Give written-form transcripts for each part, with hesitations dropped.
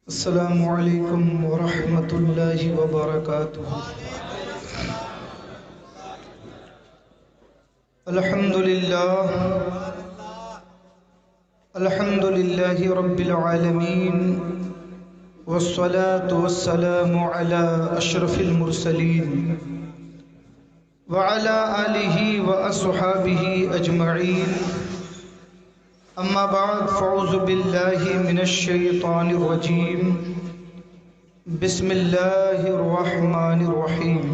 السلام علیکم ورحمۃ اللہ وبرکاتہ۔ الحمد للہ رب العالمین، والصلاة والسلام علی اشرف المرسلین وعلی آلہ واصحابہ اجمعین، اما بعد فاعوذ باللہ من الشیطان الرجیم، بسم اللہ الرحمن الرحیم۔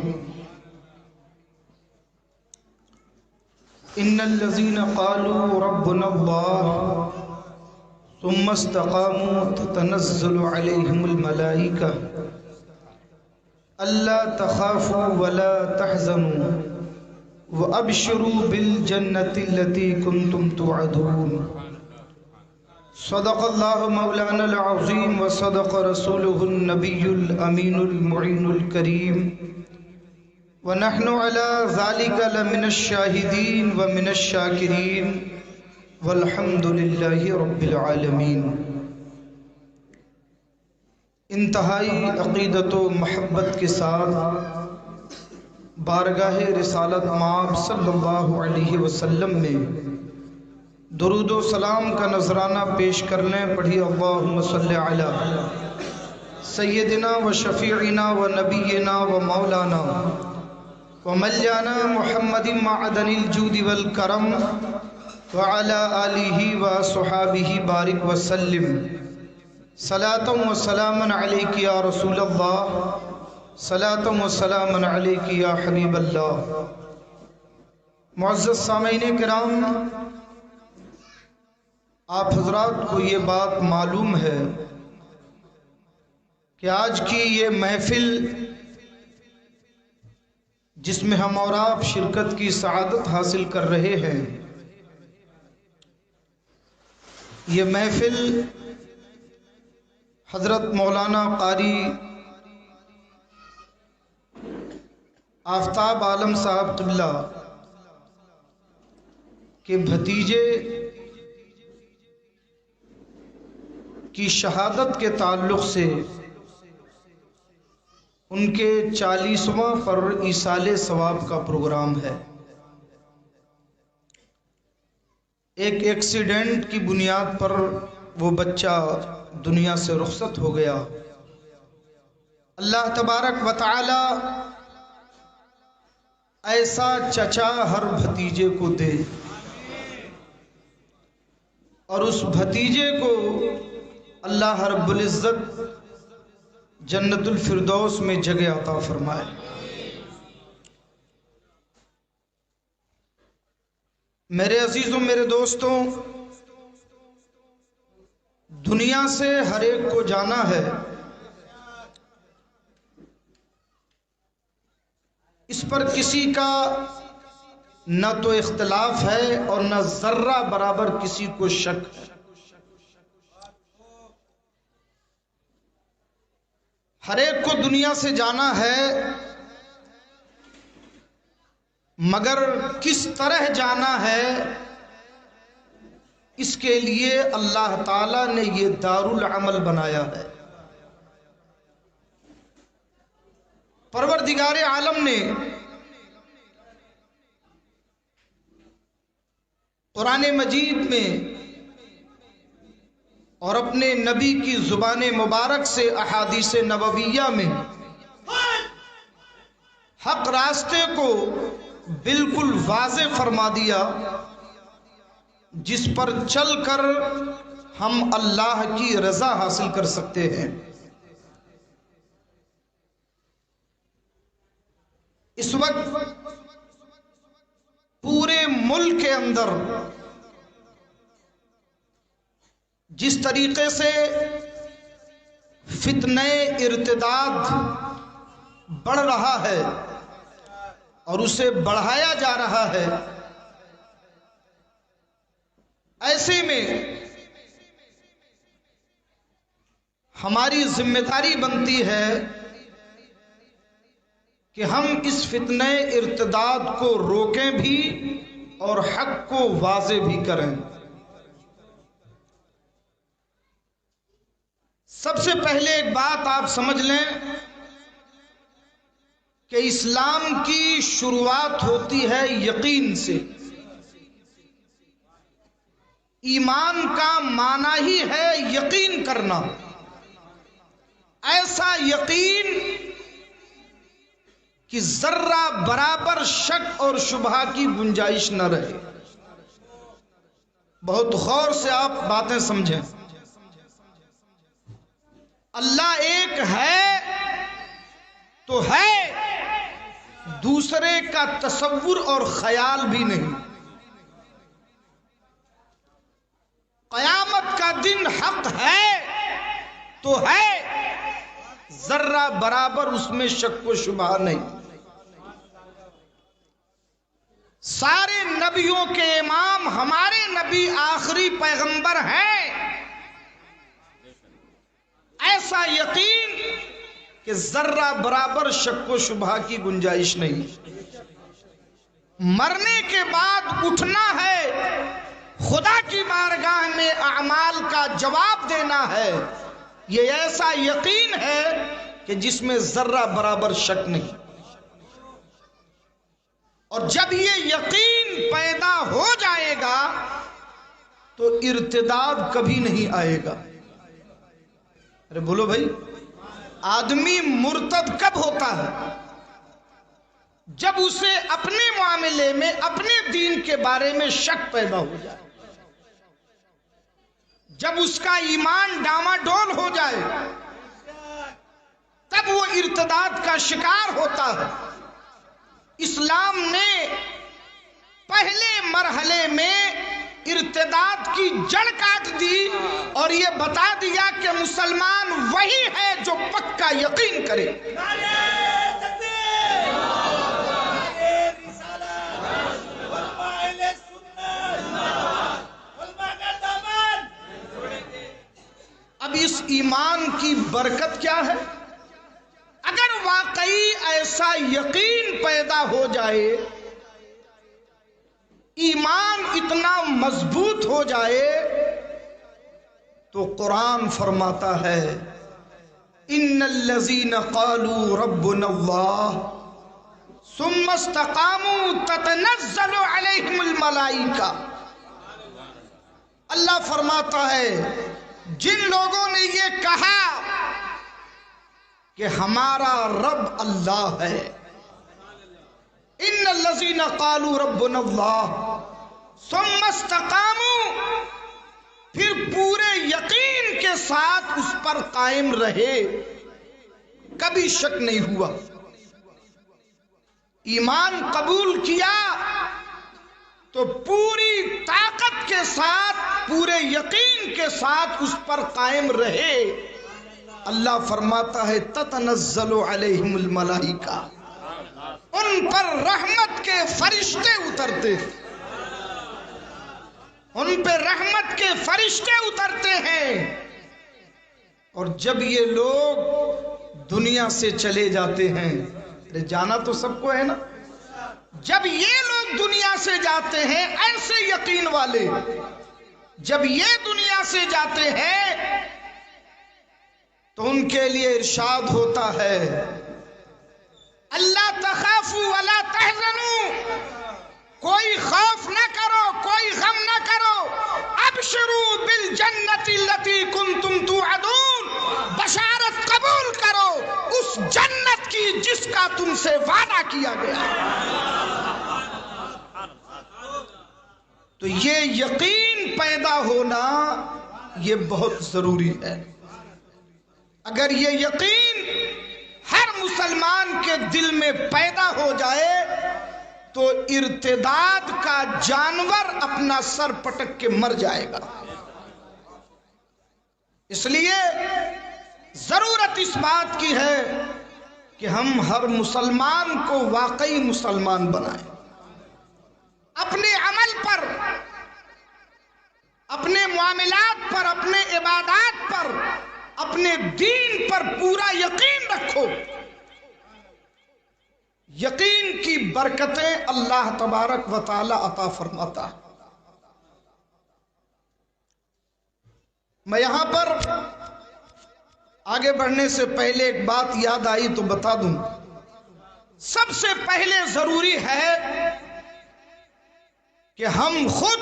ان الذین قالوا ربنا اللہ ثم استقاموا تتنزل علیہم الملائکہ الا تخافوا ولا تحزنوا وابشروا بالجنة التي كنتم توعدون۔ صدق اللہ مولانا العظیم وصدق رسولہ النبی الامین المعین الکریم، ونحن على ذلك لمن الشاہدین ومن الشاکرین، والحمد للہ رب العالمین۔ انتہائی عقیدت و محبت کے ساتھ بارگاہ رسالت مآب صلی اللہ علیہ وسلم میں درود و سلام کا نذرانہ پیش کرنے پڑھی اللہم صلی علی سیدنا و شفیعنا و نبینا و مولانا و ملیانا محمد معدن الجود والکرم وعلی آلہ و صحابہ بارک وسلم، صلاة و سلاما علیک یا رسول اللہ، صلاة و سلاما علیک یا حبیب اللہ۔ معزز سامعین کرام، آپ حضرات کو یہ بات معلوم ہے کہ آج کی یہ محفل جس میں ہم اور آپ شرکت کی سعادت حاصل کر رہے ہیں، یہ محفل حضرت مولانا قاری آفتاب عالم صاحب قبلہ کے بھتیجے کی شہادت کے تعلق سے ان کے 40واں پر ایصال ثواب کا پروگرام ہے۔ ایک ایکسیڈنٹ کی بنیاد پر وہ بچہ دنیا سے رخصت ہو گیا۔ اللہ تبارک و تعالی ایسا چچا ہر بھتیجے کو دے، اور اس بھتیجے کو اللہ رب العزت جنت الفردوس میں جگہ عطا فرمائے۔ میرے عزیزوں، میرے دوستوں، دنیا سے ہر ایک کو جانا ہے، اس پر کسی کا نہ تو اختلاف ہے اور نہ ذرہ برابر کسی کو شک ہے۔ ہر ایک کو دنیا سے جانا ہے، مگر کس طرح جانا ہے اس کے لیے اللہ تعالیٰ نے یہ دار العمل بنایا ہے۔ پروردگار عالم نے قرآن مجید میں اور اپنے نبی کی زبان مبارک سے احادیث نبویہ میں حق راستے کو بالکل واضح فرما دیا، جس پر چل کر ہم اللہ کی رضا حاصل کر سکتے ہیں۔ اس وقت پورے ملک کے اندر جس طریقے سے فتنہ ارتداد بڑھ رہا ہے اور اسے بڑھایا جا رہا ہے، ایسے میں ہماری ذمہ داری بنتی ہے کہ ہم اس فتنہ ارتداد کو روکیں بھی اور حق کو واضح بھی کریں۔ سب سے پہلے ایک بات آپ سمجھ لیں کہ اسلام کی شروعات ہوتی ہے یقین سے۔ ایمان کا معنی ہی ہے یقین کرنا، ایسا یقین کہ ذرہ برابر شک اور شبہ کی گنجائش نہ رہے۔ بہت غور سے آپ باتیں سمجھیں۔ اللہ ایک ہے تو ہے، دوسرے کا تصور اور خیال بھی نہیں۔ قیامت کا دن حق ہے تو ہے، ذرہ برابر اس میں شک و شبہ نہیں۔ سارے نبیوں کے امام ہمارے نبی آخری پیغمبر ہیں، ایسا یقین کہ ذرہ برابر شک و شبہ کی گنجائش نہیں۔ مرنے کے بعد اٹھنا ہے، خدا کی بارگاہ میں اعمال کا جواب دینا ہے، یہ ایسا یقین ہے کہ جس میں ذرہ برابر شک نہیں۔ اور جب یہ یقین پیدا ہو جائے گا تو ارتداد کبھی نہیں آئے گا۔ ارے بولو بھائی، آدمی مرتد کب ہوتا ہے؟ جب اسے اپنے معاملے میں اپنے دین کے بارے میں شک پیدا ہو جائے، جب اس کا ایمان ڈاماڈول ہو جائے، تب وہ ارتداد کا شکار ہوتا ہے۔ اسلام نے پہلے مرحلے میں ارتداد کی جڑ کاٹ دی اور یہ بتا دیا کہ مسلمان وہی ہے جو پکا یقین کرے۔ اب اس ایمان کی برکت کیا ہے؟ اگر واقعی ایسا یقین پیدا ہو جائے، ایمان اتنا مضبوط ہو جائے، تو قرآن فرماتا ہے ان الذین قالوا ربنا اللہ ثم استقاموا تتنزل علیہم الملائکہ۔ اللہ فرماتا ہے جن لوگوں نے یہ کہا کہ ہمارا رب اللہ ہے، ان الذین قالوا ربنا اللہ ثم استقاموا، پھر پورے یقین کے ساتھ اس پر قائم رہے، کبھی شک نہیں ہوا، ایمان قبول کیا تو پوری طاقت کے ساتھ پورے یقین کے ساتھ اس پر قائم رہے۔ اللہ فرماتا ہے تتنزل علیہم الملائکہ، ان پر رحمت کے فرشتے اترتے، ان پہ رحمت کے فرشتے اترتے ہیں۔ اور جب یہ لوگ دنیا سے چلے جاتے ہیں، جانا تو سب کو ہے نا، جب یہ لوگ دنیا سے جاتے ہیں ایسے یقین والے، جب یہ دنیا سے جاتے ہیں تو ان کے لیے ارشاد ہوتا ہے اللہ تخافوا ولا تحزنوا، کوئی خوف نہ کرو، کوئی غم نہ کرو، ابشروا بالجنت التي كنتم توعدون، بشارت قبول کرو اس جنت کی جس کا تم سے وعدہ کیا گیا۔ تو یہ یقین پیدا ہونا یہ بہت ضروری ہے۔ اگر یہ یقین ہر مسلمان کے دل میں پیدا ہو جائے تو ارتداد کا جانور اپنا سر پٹک کے مر جائے گا۔ اس لیے ضرورت اس بات کی ہے کہ ہم ہر مسلمان کو واقعی مسلمان بنائیں، اپنے عمل پر، اپنے معاملات پر، اپنے عبادات پر، اپنے دین پر پورا یقین رکھو۔ یقین کی برکتیں اللہ تبارک و تعالی عطا فرماتا ہے۔ میں یہاں پر آگے بڑھنے سے پہلے ایک بات یاد آئی تو بتا دوں. سب سے پہلے ضروری ہے کہ ہم خود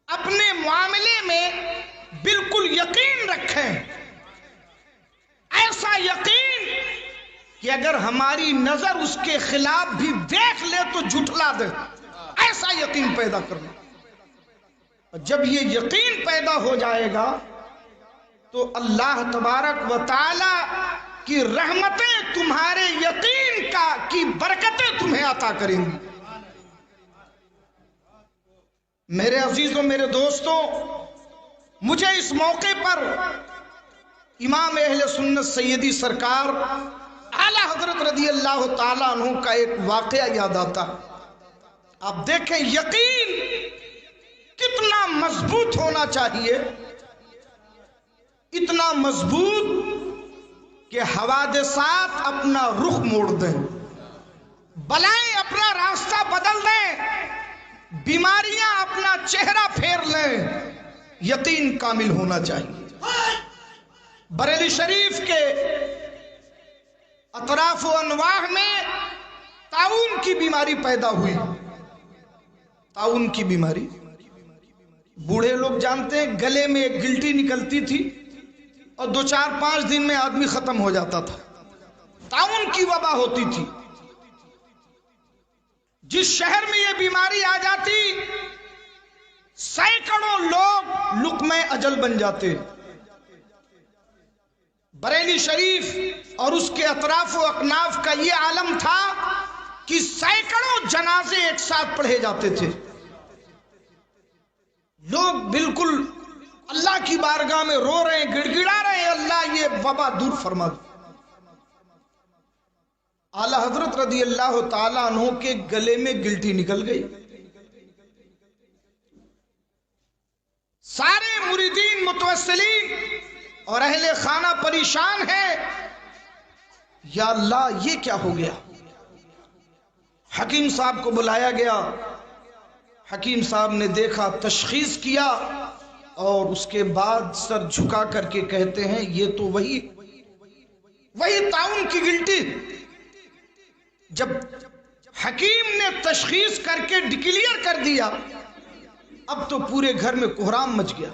اپنے معاملے میں بالکل یقین رکھیں، ایسا یقین کہ اگر ہماری نظر اس کے خلاف بھی دیکھ لے تو جھٹلا دے، ایسا یقین پیدا کرنا. اور جب یہ یقین پیدا ہو جائے گا تو اللہ تبارک و تعالی کی رحمتیں تمہارے یقین کی برکتیں تمہیں عطا کریں گی. میرے عزیزوں، میرے دوستوں، مجھے اس موقع پر امام اہل سنت سیدی سرکار اعلی حضرت رضی اللہ تعالیٰ عنہ کا ایک واقعہ یاد آتا. آپ دیکھیں یقین کتنا مضبوط ہونا چاہیے، اتنا مضبوط کہ حوادثات اپنا رخ موڑ دیں، بلائیں اپنا راستہ بدل دیں، بیماریاں اپنا چہرہ پھیر لیں. یقین کامل ہونا چاہیے. بریلی شریف کے اطراف و انواح میں طاعون کی بیماری پیدا ہوئی. طاعون کی بیماری بوڑھے لوگ جانتے ہیں، گلے میں ایک گلٹی نکلتی تھی اور 2-4-5 دن میں آدمی ختم ہو جاتا تھا. طاعون کی وبا ہوتی تھی. جس شہر میں یہ بیماری آ جاتی سینکڑوں لوگ لقمہ اجل بن جاتے. بریلی شریف اور اس کے اطراف و اکناف کا یہ عالم تھا کہ سینکڑوں جنازے ایک ساتھ پڑھے جاتے تھے. لوگ بالکل اللہ کی بارگاہ میں رو رہے ہیں، گڑ گڑا رہے ہیں، اللہ یہ وبا دور فرما دے. اعلی حضرت رضی اللہ تعالیٰ عنہ کے گلے میں گلٹی نکل گئی. سارے مریدین متوسلین اور اہل خانہ پریشان ہیں، یا اللہ یہ کیا ہو گیا. حکیم صاحب کو بلایا گیا. حکیم صاحب نے دیکھا، تشخیص کیا اور اس کے بعد سر جھکا کر کے کہتے ہیں یہ تو وہی طاعون کی گلٹی. جب حکیم نے تشخیص کر کے ڈکلیئر کر دیا اب تو پورے گھر میں کوہرام مچ گیا.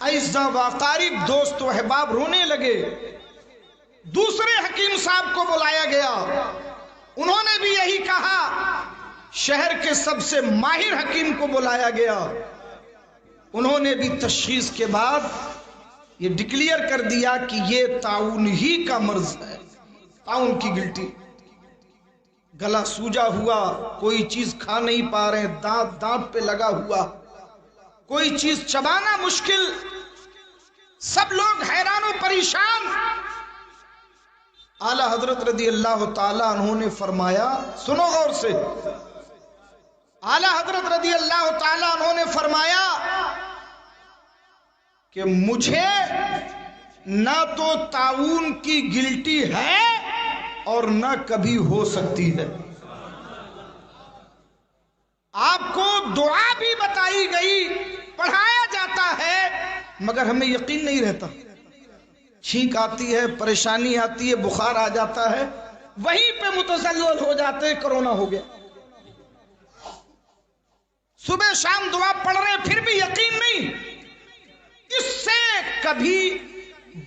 اعزاء و اقارب، دوست و احباب رونے لگے. دوسرے حکیم صاحب کو بلایا گیا، انہوں نے بھی یہی کہا. شہر کے سب سے ماہر حکیم کو بلایا گیا، انہوں نے بھی تشخیص کے بعد یہ ڈکلیئر کر دیا کہ یہ طاعون ہی کا مرض ہے، طاعون کی گلٹی. گلا سوجا ہوا، کوئی چیز کھا نہیں پا رہے، دانت پہ لگا ہوا، کوئی چیز چبانا مشکل، سب لوگ حیران و پریشان. اعلی حضرت رضی اللہ تعالیٰ عنہ نے فرمایا، سنو غور سے، اعلی حضرت رضی اللہ تعالیٰ عنہ نے فرمایا کہ مجھے نہ تو طاعون کی گلٹی ہے اور نہ کبھی ہو سکتی ہے. آپ کو دعا بھی بتائی گئی، پڑھایا جاتا ہے، مگر ہمیں یقین نہیں رہتا. چھینک آتی ہے، پریشانی آتی ہے، بخار آ جاتا ہے، وہیں پہ متزلزل ہو جاتے ہیں، کرونا ہو گیا. صبح شام دعا پڑھ رہے ہیں پھر بھی یقین نہیں. اس سے کبھی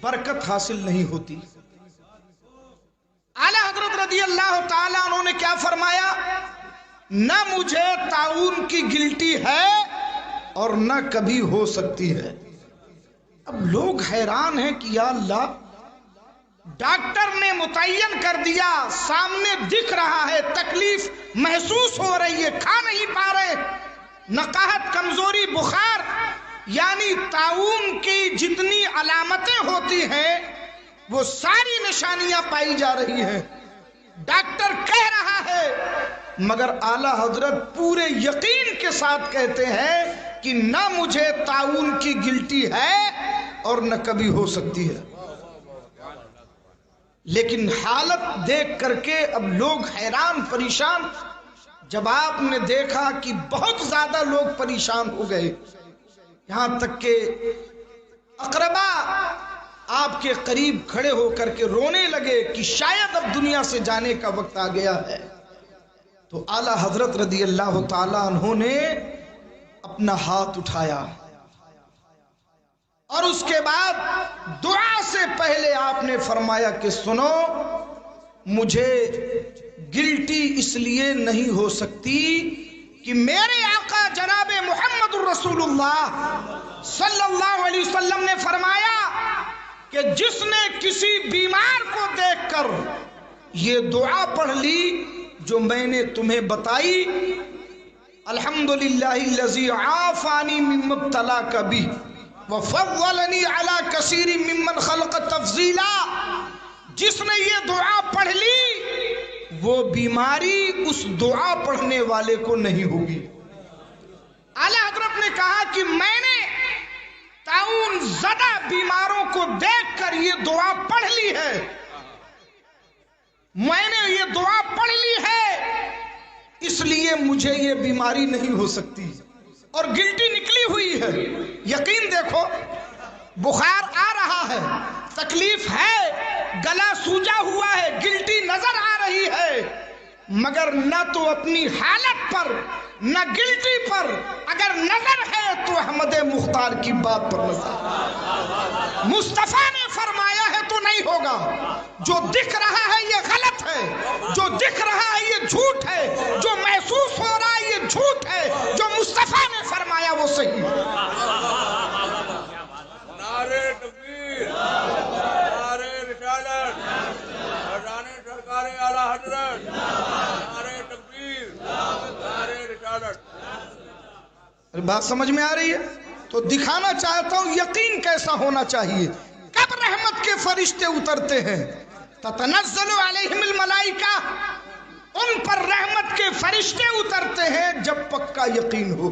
برکت حاصل نہیں ہوتی. اعلی حضرت رضی اللہ تعالیٰ عنہ نے کیا فرمایا؟ نہ مجھے طاعون کی گلٹی ہے اور نہ کبھی ہو سکتی ہے. اب لوگ حیران ہیں کہ یا اللہ، ڈاکٹر نے متعین کر دیا، سامنے دکھ رہا ہے، تکلیف محسوس ہو رہی ہے، کھا نہیں پا رہے، نقاہت، کمزوری، بخار، یعنی طاعون کی جتنی علامتیں ہوتی ہیں وہ ساری نشانیاں پائی جا رہی ہیں. ڈاکٹر کہہ رہا ہے، مگر اعلی حضرت پورے یقین کے ساتھ کہتے ہیں کہ نہ مجھے طاعون کی گلٹی ہے اور نہ کبھی ہو سکتی ہے. لیکن حالت دیکھ کر کے اب لوگ حیران پریشان. جب آپ نے دیکھا کہ بہت زیادہ لوگ پریشان ہو گئے، یہاں تک کہ اقربا آپ کے قریب کھڑے ہو کر کے رونے لگے کہ شاید اب دنیا سے جانے کا وقت آ گیا ہے، تو اعلیٰ حضرت رضی اللہ تعالیٰ عنہ نے اپنا ہاتھ اٹھایا اور اس کے بعد دعا سے پہلے آپ نے فرمایا کہ سنو، مجھے گلٹی اس لیے نہیں ہو سکتی کہ میرے آقا جناب محمد الرسول اللہ صلی اللہ علیہ وسلم نے فرمایا کہ جس نے کسی بیمار کو دیکھ کر یہ دعا پڑھ لی جو میں نے تمہیں بتائی، الحمدللہ الذی عافانی مما ابتلاک بہ وفضلنی علی کثیر ممن خلق تفضیلا، جس نے یہ دعا پڑھ لی وہ بیماری اس دعا پڑھنے والے کو نہیں ہوگی۔ اعلیٰ حضرت نے کہا کہ میں نے طاعون زدہ بیماروں کو دیکھ کر یہ دعا پڑھ لی ہے، میں نے یہ دعا پڑھ لی ہے، اس لیے مجھے یہ بیماری نہیں ہو سکتی، اور گلٹی نکلی ہوئی ہے۔ یقین دیکھو، بخار آ رہا ہے، تکلیف ہے، گلا سوجا ہوا ہے، گلٹی نظر آ رہی ہے، مگر نہ تو اپنی حالت پر نہ گلٹی پر اگر نظر ہے تو احمد مختار کی بات پر نظر۔ مصطفیٰ نے فرمایا ہے تو نہیں ہوگا، جو دکھ رہا ہے یہ غلط ہے، جو دکھ رہا ہے یہ جھوٹ ہے، جو محسوس ہو رہا ہے یہ جھوٹ ہے، جو مصطفیٰ نے فرمایا وہ صحیح ہے۔ نعرہ تکبیر، نعرہ رسالت، اذان سرکار اعلیٰ حضرت، نعرہ تکبیر، نعرہ رسالت۔ بات سمجھ میں آ رہی ہے؟ تو دکھانا چاہتا ہوں یقین کیسا ہونا چاہیے۔ کب رحمت کے فرشتے اترتے ہیں؟ تتنزل علیہم الملائکہ، ان پر رحمت کے فرشتے اترتے ہیں جب پکا یقین ہو۔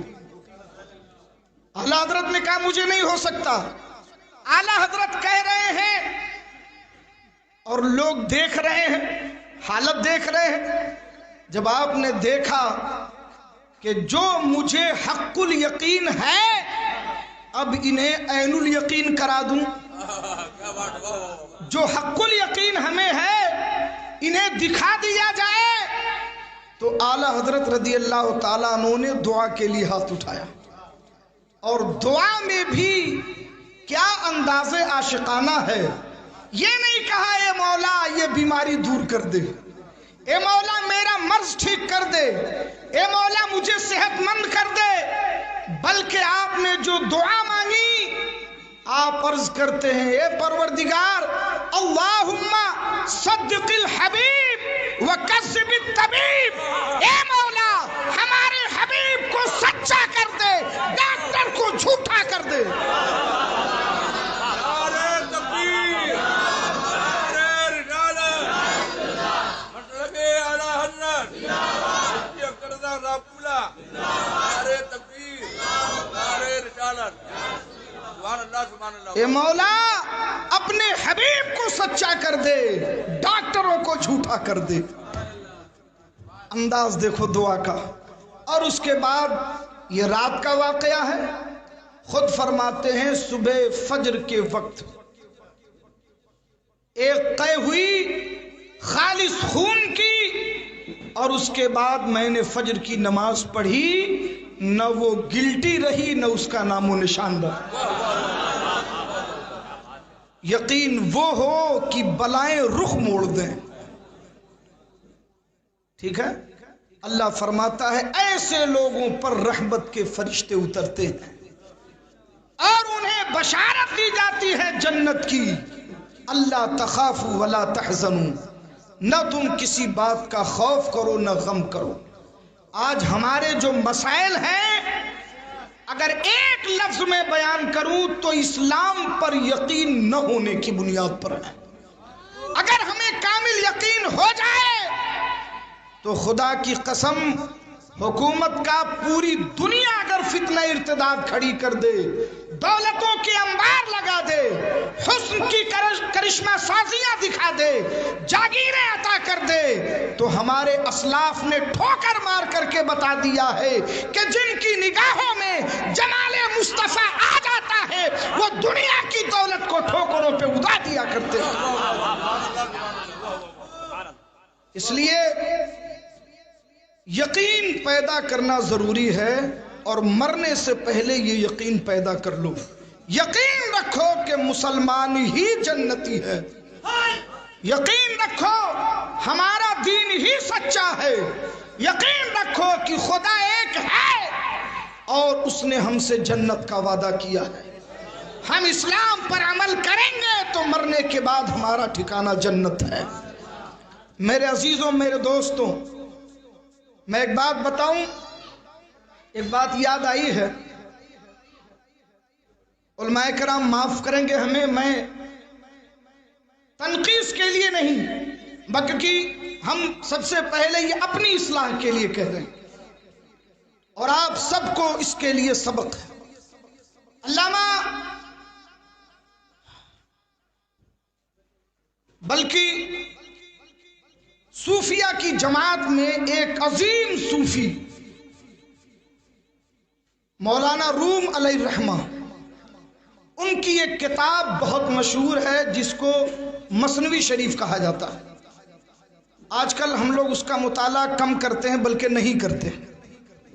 اعلیٰ حضرت نے کہا مجھے نہیں ہو سکتا، اعلیٰ حضرت کہہ رہے ہیں اور لوگ دیکھ رہے ہیں، حالت دیکھ رہے ہیں۔ جب آپ نے دیکھا کہ جو مجھے حق الیقین ہے اب انہیں عین الیقین کرا دوں، جو حق الیقین ہمیں ہے انہیں دکھا دیا جائے، تو اعلیٰ حضرت رضی اللہ تعالیٰ عنہ نے دعا کے لیے ہاتھ اٹھایا، اور دعا میں بھی کیا انداز عاشقانہ ہے۔ یہ نہیں کہا اے مولا یہ بیماری دور کر دے، اے مولا میرا مرض ٹھیک کر دے، اے مولا مجھے صحت مند کر دے، بلکہ آپ نے جو دعا مانگی آپ عرض کرتے ہیں اے پروردگار اللہم صدق الحبیب وکذب الطبیب، اے مولا ہمارے حبیب کو سچا کر دے، ڈاکٹر کو جھوٹا کر دے۔ اے مولا اپنے حبیب کو سچا کر دے، ڈاکٹروں کو جھوٹا کر دے۔ انداز دیکھو دعا کا۔ اور اس کے بعد یہ رات کا واقعہ ہے، خود فرماتے ہیں صبح فجر کے وقت ایک قے ہوئی خالص خون کی، اور اس کے بعد میں نے فجر کی نماز پڑھی، نہ وہ گلٹی رہی نہ اس کا نام و نشان رہا۔ یقین وہ ہو کہ بلائیں رخ موڑ دیں، ٹھیک ہے؟ اللہ فرماتا ہے ایسے لوگوں پر رحمت کے فرشتے اترتے ہیں اور انہیں بشارت دی جاتی ہے جنت کی، اللہ تخافوا ولا تحزنوا، نہ تم کسی بات کا خوف کرو نہ غم کرو۔ آج ہمارے جو مسائل ہیں اگر ایک لفظ میں بیان کروں تو اسلام پر یقین نہ ہونے کی بنیاد پر ہے۔ اگر ہمیں کامل یقین ہو جائے تو خدا کی قسم حکومت کا پوری دنیا اگر فتنہ ارتداد کھڑی کر دے، دولتوں کے انبار لگا دے، حسن کی کرشمہ سازیاں دکھا دے، جاگیریں عطا کر دے، تو ہمارے اسلاف نے ٹھوکر مار کر کے بتا دیا ہے کہ جن کی نگاہوں میں جمال مصطفیٰ آ جاتا ہے وہ دنیا کی دولت کو ٹھوکروں پہ اڑا دیا اس لیے یقین پیدا کرنا ضروری ہے، اور مرنے سے پہلے یہ یقین پیدا کر لو، یقین رکھو کہ مسلمان ہی جنتی ہے، یقین رکھو ہمارا دین ہی سچا ہے، یقین رکھو کہ خدا ایک ہے اور اس نے ہم سے جنت کا وعدہ کیا ہے۔ ہم اسلام پر عمل کریں گے تو مرنے کے بعد ہمارا ٹھکانہ جنت ہے۔ میرے عزیزوں، میرے دوستوں، میں ایک بات بتاؤں، ایک بات یاد آئی ہے، علماء کرام معاف کریں گے ہمیں، میں تنقید کے لیے نہیں بلکہ ہم سب سے پہلے یہ اپنی اصلاح کے لیے کہہ رہے ہیں، اور آپ سب کو اس کے لیے سبق ہے۔ علامہ بلکہ صوفیہ کی جماعت میں ایک عظیم صوفی مولانا روم علیہ الرحمہ، ان کی ایک کتاب بہت مشہور ہے جس کو مثنوی شریف کہا جاتا ہے۔ آج کل ہم لوگ اس کا مطالعہ کم کرتے ہیں بلکہ نہیں کرتے،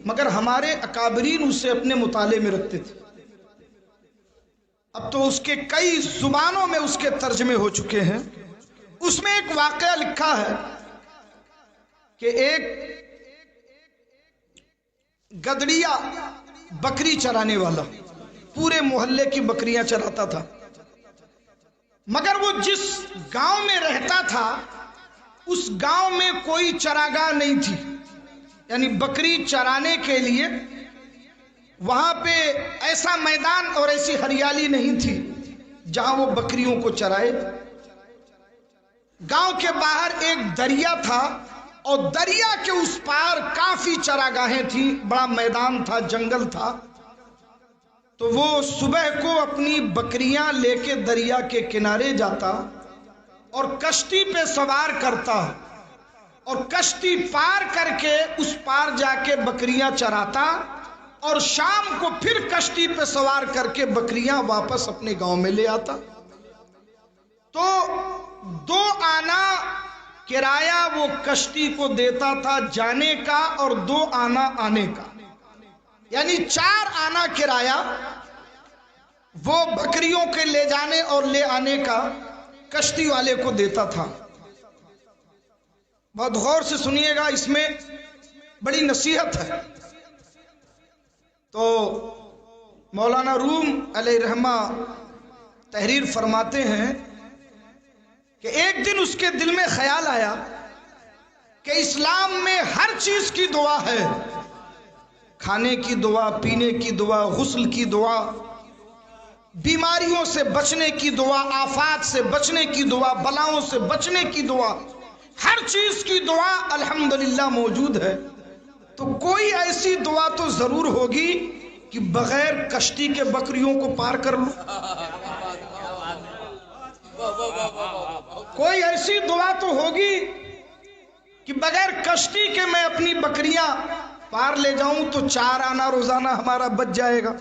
مگر ہمارے اکابرین اسے اپنے مطالعے میں رکھتے تھے۔ اب تو اس کے کئی زبانوں میں اس کے ترجمے ہو چکے ہیں۔ اس میں ایک واقعہ لکھا ہے کہ ایک گدڑیا بکری چرانے والا پورے محلے کی بکریاں چراتا تھا، مگر وہ جس گاؤں میں رہتا تھا اس گاؤں میں کوئی چراگاہ نہیں تھی، یعنی بکری چرانے کے لیے وہاں پہ ایسا میدان اور ایسی ہریالی نہیں تھی جہاں وہ بکریوں کو چرائے۔ گاؤں کے باہر ایک دریا تھا اور دریا کے اس پار کافی چراگاہیں تھیں، بڑا میدان تھا، جنگل تھا۔ تو وہ صبح کو اپنی بکریاں لے کے دریا کے کنارے جاتا اور کشتی پہ سوار کرتا اور کشتی پار کر کے اس پار جا کے بکریاں چراتا، اور شام کو پھر کشتی پہ سوار کر کے بکریاں واپس اپنے گاؤں میں لے آتا۔ تو 2 آنا کرایہ وہ کشتی کو دیتا تھا جانے کا اور 2 آنا آنے کا، یعنی 4 آنا کرایہ وہ بکریوں کے لے جانے اور لے آنے کا کشتی والے کو دیتا تھا۔ بہت غور سے سنیے گا، اس میں بڑی نصیحت ہے۔ تو مولانا روم علیہ رحمہ تحریر فرماتے ہیں کہ ایک دن اس کے دل میں خیال آیا کہ اسلام میں ہر چیز کی دعا ہے، کھانے کی دعا، پینے کی دعا، غسل کی دعا، بیماریوں سے بچنے کی دعا، آفات سے بچنے کی دعا، بلاؤں سے بچنے کی دعا، ہر چیز کی دعا الحمدللہ موجود ہے۔ تو کوئی ایسی دعا تو ضرور ہوگی کہ بغیر کشتی کے بکریوں کو پار کر لوں، کوئی ایسی دعا تو ہوگی کہ بغیر کشتی کے میں اپنی بکریاں پار لے جاؤں تو 4 آنا روزانہ ہمارا بچ جائے گا۔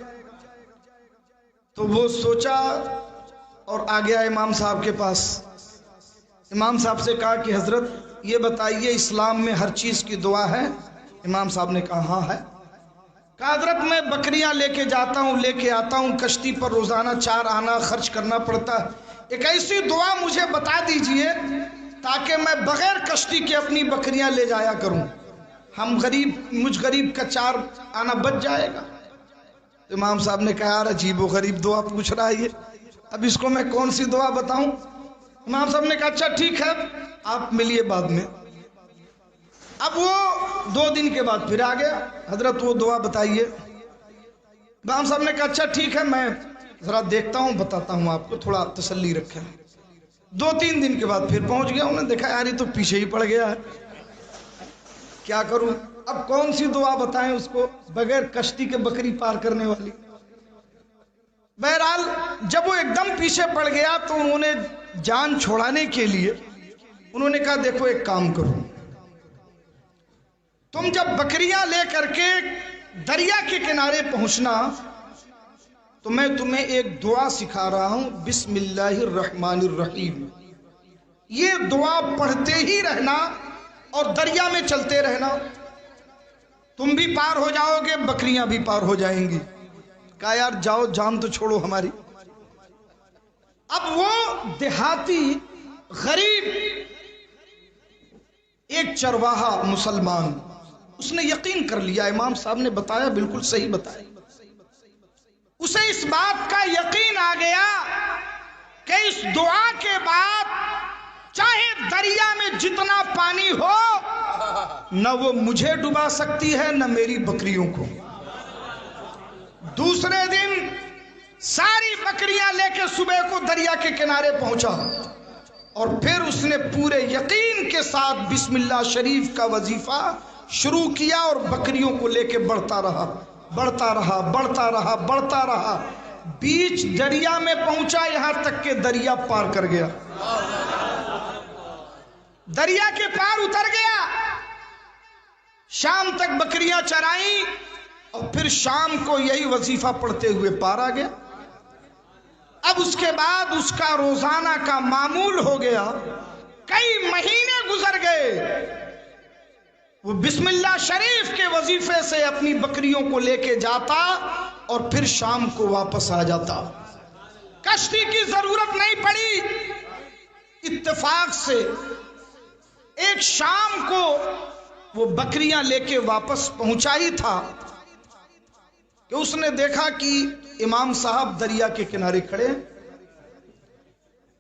تو وہ سوچا اور آ گیا امام صاحب کے پاس۔ امام صاحب سے کہا کہ حضرت یہ بتائیے اسلام میں ہر چیز کی دعا ہے؟ امام صاحب نے کہا ہاں ہے۔ کہا حضرت میں بکریاں لے کے جاتا ہوں، لے کے آتا ہوں، کشتی پر روزانہ 4 آنا خرچ کرنا پڑتا ہے، ایک ایسی دعا مجھے بتا دیجئے تاکہ میں بغیر کشتی کے اپنی بکریاں لے جایا کروں، مجھ غریب کا 4 آنا بچ جائے گا۔ امام صاحب نے کہا یار عجیب و غریب دعا پوچھ رہا ہے یہ، اب اس کو میں کون سی دعا بتاؤں؟ امام صاحب نے کہا اچھا ٹھیک ہے آپ ملیے بعد میں۔ اب وہ 2 دن کے بعد پھر آ گیا، حضرت وہ دعا بتائیے۔ امام صاحب نے کہا اچھا ٹھیک ہے میں ذرا دیکھتا ہوں، بتاتا ہوں آپ کو، تھوڑا تسلی رکھیں۔ 2-3 دن کے بعد پھر پہنچ گیا، انہوں نے دیکھا یار یہ تو پیچھے ہی پڑ گیا ہے، کیا کروں؟ اب کون سی دعا بتائیں اس کو بغیر کشتی کے بکری پار کرنے والی؟ بہرحال جب وہ ایک دم پیچھے پڑ گیا تو انہوں نے جان چھوڑانے کے لیے انہوں نے کہا دیکھو ایک کام کرو، تم جب بکریاں لے کر کے دریا کے کنارے پہنچنا تو میں تمہیں ایک دعا سکھا رہا ہوں، بسم اللہ الرحمن الرحیم، یہ دعا پڑھتے ہی رہنا اور دریا میں چلتے رہنا، تم بھی پار ہو جاؤ گے، بکریاں بھی پار ہو جائیں گی۔ کہا یار جاؤ، جان تو چھوڑو ہماری۔ اب وہ دیہاتی غریب ایک چرواہا مسلمان، اس نے یقین کر لیا امام صاحب نے بتایا بالکل صحیح بتایا۔ اسے اس بات کا یقین آ گیا کہ اس دعا کے بعد چاہے دریا میں جتنا پانی ہو، نہ وہ مجھے ڈبا سکتی ہے نہ میری بکریوں کو۔ دوسرے دن ساری بکریاں لے کے صبح کو دریا کے کنارے پہنچا، اور پھر اس نے پورے یقین کے ساتھ بسم اللہ شریف کا وظیفہ شروع کیا، اور بکریوں کو لے کے بڑھتا رہا، بڑھتا رہا، بڑھتا رہا، بڑھتا رہا، بیچ دریا میں پہنچا، یہاں تک کہ دریا پار کر گیا، دریا کے پار اتر گیا۔ شام تک بکریاں چرائیں، اور پھر شام کو یہی وظیفہ پڑھتے ہوئے پار آ گیا۔ اب اس کے بعد اس کا روزانہ کا معمول ہو گیا، کئی مہینے گزر گئے، وہ بسم اللہ شریف کے وظیفے سے اپنی بکریوں کو لے کے جاتا اور پھر شام کو واپس آ جاتا۔ کشتی کی ضرورت نہیں پڑی۔ اتفاق سے ایک شام کو وہ بکریاں لے کے واپس پہنچا ہی تھا کہ اس نے دیکھا کہ امام صاحب دریا کے کنارے کھڑے ہیں۔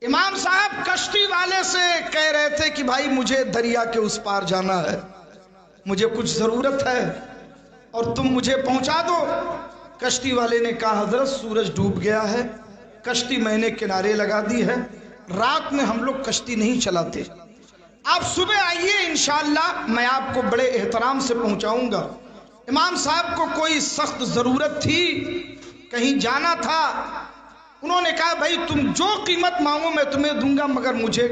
امام صاحب کشتی والے سے کہہ رہے تھے کہ بھائی مجھے دریا کے اس پار جانا ہے، مجھے کچھ ضرورت ہے اور تم مجھے پہنچا دو۔ کشتی والے نے کہا حضرت سورج ڈوب گیا ہے، کشتی میں نے کنارے لگا دی ہے، رات میں ہم لوگ کشتی نہیں چلاتے، آپ صبح آئیے انشاءاللہ میں آپ کو بڑے احترام سے پہنچاؤں گا۔ امام صاحب کو کوئی سخت ضرورت تھی، کہیں جانا تھا، انہوں نے کہا بھائی تم جو قیمت مانگو میں تمہیں دوں گا، مگر مجھے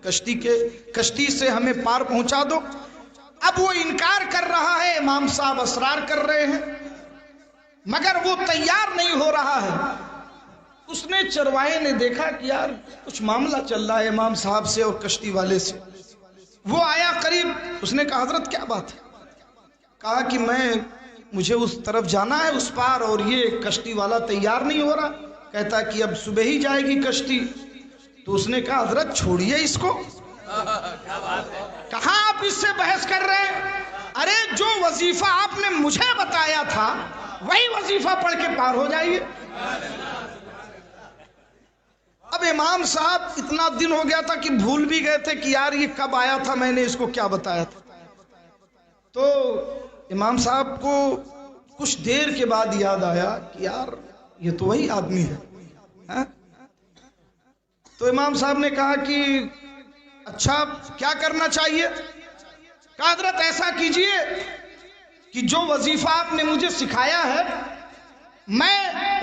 کشتی سے ہمیں پار پہنچا دو۔ اب وہ انکار کر رہا ہے، امام صاحب اصرار کر رہے ہیں، مگر وہ تیار نہیں ہو رہا ہے۔ اس نے چرواہے نے دیکھا کہ یار کچھ معاملہ چل رہا ہے امام صاحب سے اور کشتی والے سے۔ وہ آیا قریب، اس نے کہا حضرت کیا بات ہے؟ کہا کہ مجھے اس طرف جانا ہے اس پار، اور یہ کشتی والا تیار نہیں ہو رہا، کہتا کہ اب صبح ہی جائے گی کشتی۔ تو اس نے کہا حضرت چھوڑیے اس کو، کہاں آپ اس سے بحث کر رہے ہیں؟ ارے جو وظیفہ آپ نے مجھے بتایا تھا وہی وظیفہ پڑھ کے پار ہو جائیے۔ اب امام صاحب اتنا دن ہو گیا تھا کہ بھول بھی گئے تھے کہ یار یہ کب آیا تھا، میں نے اس کو کیا بتایا تھا۔ تو امام صاحب کو کچھ دیر کے بعد یاد آیا کہ یار یہ تو وہی آدمی ہے۔ تو امام صاحب نے کہا کہ اچھا کیا کرنا چاہیے؟ کہا حضرت ایسا کیجئے کہ جو وظیفہ آپ نے مجھے سکھایا ہے میں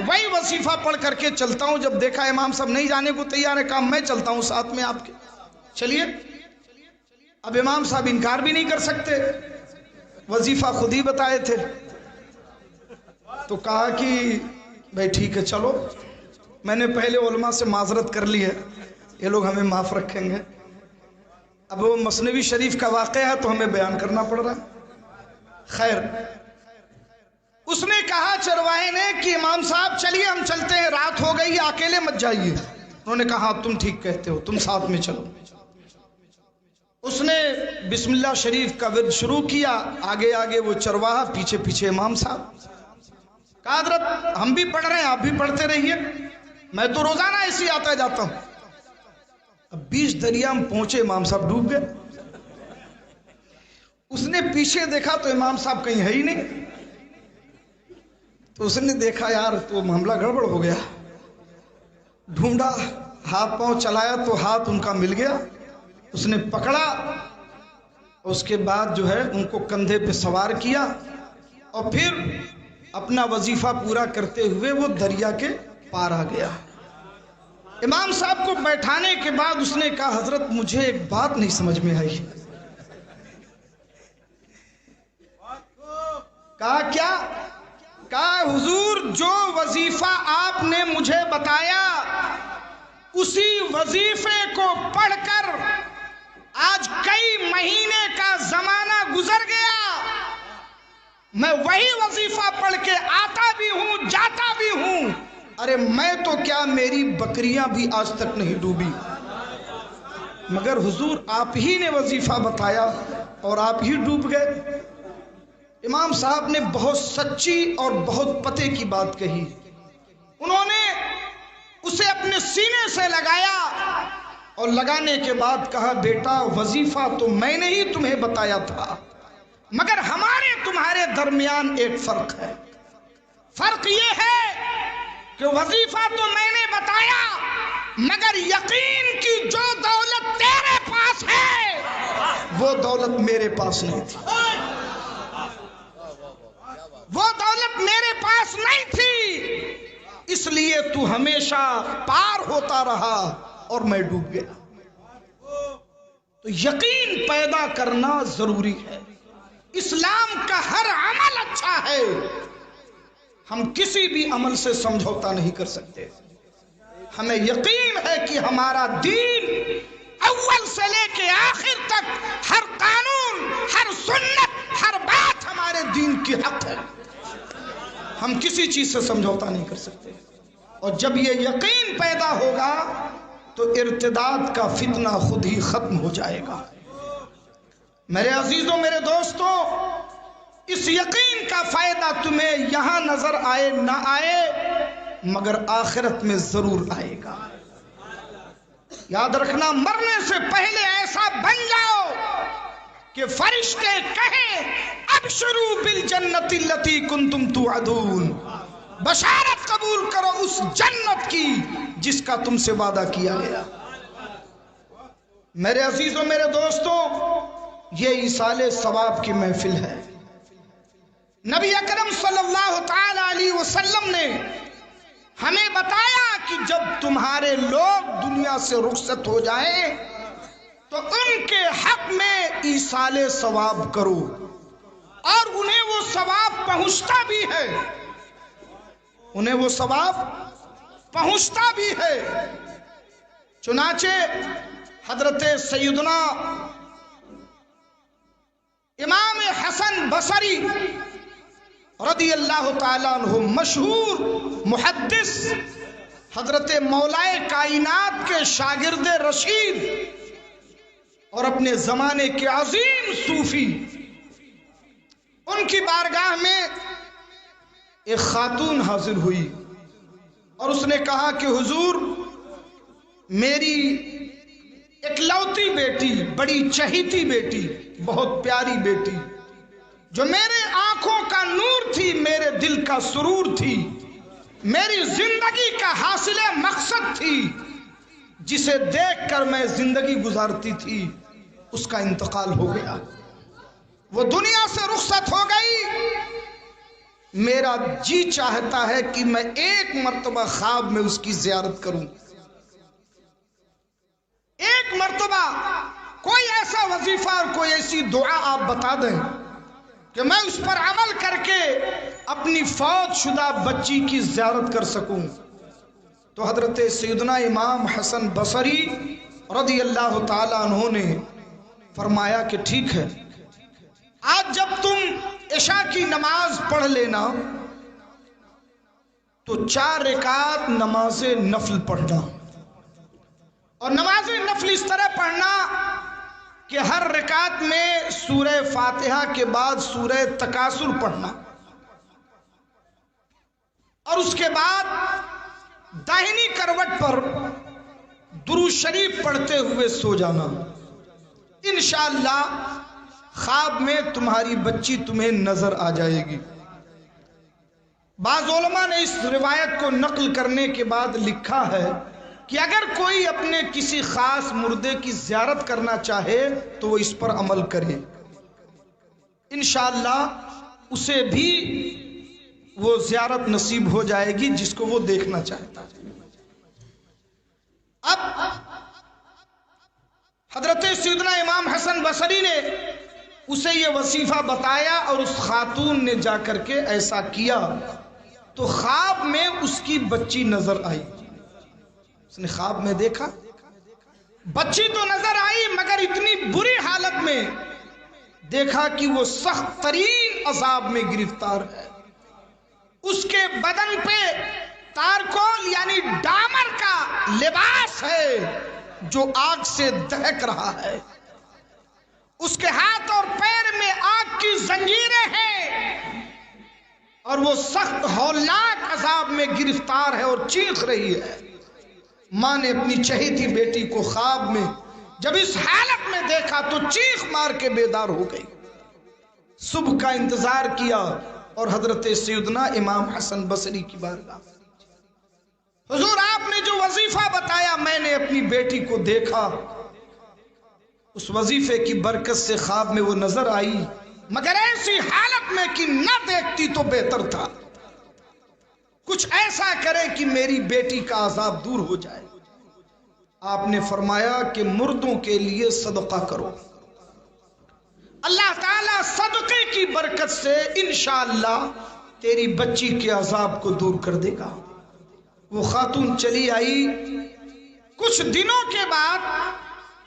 وہی وظیفہ پڑھ کر کے چلتا ہوں۔ جب دیکھا امام صاحب نہیں جانے کو تیار ہے، کہا میں چلتا ہوں ساتھ میں آپ کے، چلیے۔ اب امام صاحب انکار بھی نہیں کر سکتے، وظیفہ خود ہی بتائے تھے، تو کہا کہ بھائی ٹھیک ہے چلو، میں نے پہلے علماء سے معذرت کر لی ہے، یہ لوگ ہمیں معاف رکھیں گے۔ اب وہ مثنوی شریف کا واقعہ ہے تو ہمیں بیان کرنا پڑ رہا ہے۔ خیر، اس نے کہا چرواہے نے کہ امام صاحب چلیے ہم چلتے ہیں، رات ہو گئی، اکیلے مت جائیے۔ انہوں نے کہا تم ٹھیک کہتے ہو، تم ساتھ میں چلو۔ اس نے بسم اللہ شریف کا ورد شروع کیا، آگے آگے وہ چرواہا، پیچھے پیچھے امام صاحب۔ کہا حضرت ہم بھی پڑھ رہے ہیں، آپ بھی پڑھتے رہیے، میں تو روزانہ ایسے ہی آتا جاتا ہوں۔ اب بیچ دریا میں پہنچے، امام صاحب ڈوب گئے۔ اس نے پیچھے دیکھا تو امام صاحب کہیں ہے ہی نہیں، تو اس نے دیکھا یار تو معاملہ گڑبڑ ہو گیا، ڈھونڈا، ہاتھ پاؤں چلایا تو ہاتھ ان کا مل گیا، اس نے پکڑا، اس کے بعد جو ہے ان کو کندھے پہ سوار کیا، اور پھر اپنا وظیفہ پورا کرتے ہوئے وہ دریا کے پار آ گیا۔ امام صاحب کو بیٹھانے کے بعد اس نے کہا حضرت مجھے ایک بات نہیں سمجھ میں آئی۔ کہا کیا؟ کہا حضور جو وظیفہ آپ نے مجھے بتایا اسی وظیفے کو پڑھ کر آج کئی مہینے کا زمانہ گزر گیا، میں وہی وظیفہ پڑھ کے آتا بھی ہوں، جاتا بھی ہوں۔ ارے میں تو کیا، میری بکریاں بھی آج تک نہیں ڈوبی، مگر حضور آپ ہی نے وظیفہ بتایا اور آپ ہی ڈوب گئے۔ امام صاحب نے بہت سچی اور بہت پتے کی بات کہی۔ انہوں نے اسے اپنے سینے سے لگایا اور لگانے کے بعد کہا، بیٹا وظیفہ تو میں نے ہی تمہیں بتایا تھا، مگر ہمارے تمہارے درمیان ایک فرق ہے۔ فرق یہ ہے کہ وظیفہ تو میں نے بتایا، مگر یقین کی جو دولت تیرے پاس ہے وہ دولت میرے پاس نہیں تھی، وہ دولت میرے پاس نہیں تھی، اس لیے تو ہمیشہ پار ہوتا رہا اور میں ڈوب گیا۔ تو یقین پیدا کرنا ضروری ہے۔ اسلام کا ہر عمل اچھا ہے، ہم کسی بھی عمل سے سمجھوتا نہیں کر سکتے۔ ہمیں یقین ہے کہ ہمارا دین اول سے لے کے آخر تک ہر قانون، ہر سنت، ہر بات ہمارے دین کی حق ہے، ہم کسی چیز سے سمجھوتا نہیں کر سکتے۔ اور جب یہ یقین پیدا ہوگا تو ارتداد کا فتنہ خود ہی ختم ہو جائے گا۔ میرے عزیزوں، میرے دوستوں، اس یقین کا فائدہ تمہیں یہاں نظر آئے نہ آئے مگر آخرت میں ضرور آئے گا۔ یاد رکھنا، مرنے سے پہلے ایسا بن جاؤ کہ فرشتے کہیں، ابشروا بالجنت التی کنتم توعدون، بشارت قبول کرو اس جنت کی جس کا تم سے وعدہ کیا گیا۔ میرے عزیزوں، میرے دوستوں، یہ ایصال ثواب کی محفل ہے۔ نبی اکرم صلی اللہ تعالی علیہ وسلم نے ہمیں بتایا کہ جب تمہارے لوگ دنیا سے رخصت ہو جائیں تو ان کے حق میں ایصال ثواب کرو، اور انہیں وہ ثواب پہنچتا بھی ہے، انہیں وہ ثواب پہنچتا بھی ہے۔ چنانچہ حضرت سیدنا امام حسن بصری رضی اللہ تعالیٰ عنہ، مشہور محدث، حضرت مولائے کائنات کے شاگرد رشید اور اپنے زمانے کے عظیم صوفی، ان کی بارگاہ میں ایک خاتون حاضر ہوئی اور اس نے کہا کہ حضور، میری اکلوتی بیٹی، بڑی چہیتی بیٹی، بہت پیاری بیٹی، جو میرے آنکھوں کا نور تھی، میرے دل کا سرور تھی، میری زندگی کا حاصل مقصد تھی، جسے دیکھ کر میں زندگی گزارتی تھی، اس کا انتقال ہو گیا، وہ دنیا سے رخصت ہو گئی۔ میرا جی چاہتا ہے کہ میں ایک مرتبہ خواب میں اس کی زیارت کروں، ایک مرتبہ کوئی ایسا وظیفہ اور کوئی ایسی دعا آپ بتا دیں کہ میں اس پر عمل کر کے اپنی فوت شدہ بچی کی زیارت کر سکوں۔ تو حضرت سیدنا امام حسن بصری رضی اللہ تعالیٰ عنہ نے فرمایا کہ ٹھیک ہے، آج جب تم عشاء کی نماز پڑھ لینا تو 4 رکعت نماز نفل پڑھنا، اور نماز نفل اس طرح پڑھنا کہ ہر رکعت میں سورہ فاتحہ کے بعد سورہ تکاثر پڑھنا، اور اس کے بعد داہنی کروٹ پر درود شریف پڑھتے ہوئے سو جانا۔ انشاءاللہ خواب میں تمہاری بچی تمہیں نظر آ جائے گی۔ بعض علماء نے اس روایت کو نقل کرنے کے بعد لکھا ہے کہ اگر کوئی اپنے کسی خاص مردے کی زیارت کرنا چاہے تو وہ اس پر عمل کرے، انشاءاللہ اسے بھی وہ زیارت نصیب ہو جائے گی جس کو وہ دیکھنا چاہتا ہے۔ اب حضرت سیدنا امام حسن بصری نے اسے یہ وظیفہ بتایا اور اس خاتون نے جا کر کے ایسا کیا تو خواب میں اس کی بچی نظر آئی۔ اس نے خواب میں دیکھا بچی تو نظر آئی مگر اتنی بری حالت میں دیکھا کہ وہ سخت ترین عذاب میں گرفتار ہے. اس کے بدن پہ تارکول یعنی ڈامر کا لباس ہے جو آگ سے دہک رہا ہے. اس کے ہاتھ اور پیر میں آگ کی زنجیریں ہیں اور وہ سخت ہولناک عذاب میں گرفتار ہے اور چیخ رہی ہے. ماں نے اپنی چہیتی بیٹی کو خواب میں جب اس حالت میں دیکھا تو چیخ مار کے بیدار ہو گئی. صبح کا انتظار کیا اور حضرت سیدنا امام حسن بصری کی بارگاہ میں، حضور آپ نے جو وظیفہ بتایا میں نے اپنی بیٹی کو دیکھا، اس وظیفے کی برکت سے خواب میں وہ نظر آئی مگر ایسی حالت میں کہ نہ دیکھتی تو بہتر تھا. کچھ ایسا کرے کہ میری بیٹی کا عذاب دور ہو جائے. آپ نے فرمایا کہ مردوں کے لیے صدقہ کرو، اللہ تعالیٰ صدقے کی برکت سے انشاءاللہ تیری بچی کے عذاب کو دور کر دے گا. وہ خاتون چلی آئی. کچھ دنوں کے بعد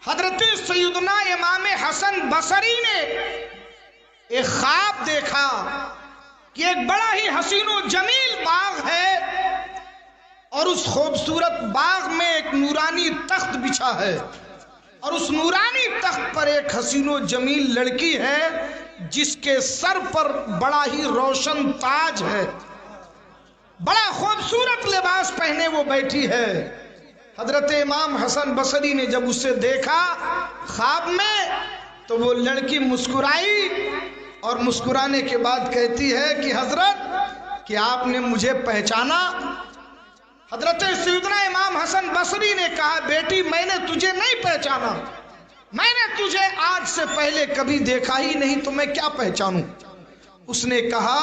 حضرت سیدنا امام حسن بصری نے ایک خواب دیکھا کہ ایک بڑا ہی حسین و جمیل باغ ہے اور اس خوبصورت باغ میں ایک نورانی تخت بچھا ہے اور اس نورانی تخت پر ایک حسین و جمیل لڑکی ہے جس کے سر پر بڑا ہی روشن تاج ہے، بڑا خوبصورت لباس پہنے وہ بیٹھی ہے. حضرت امام حسن بصری نے جب اسے دیکھا خواب میں تو وہ لڑکی مسکرائی اور مسکرانے کے بعد کہتی ہے کہ حضرت کہ آپ نے مجھے پہچانا؟ حضرت سیدنا امام حسن بصری نے کہا بیٹی میں نے تجھے نہیں پہچانا، میں نے تجھے آج سے پہلے کبھی دیکھا ہی نہیں تو میں کیا پہچانوں. اس نے کہا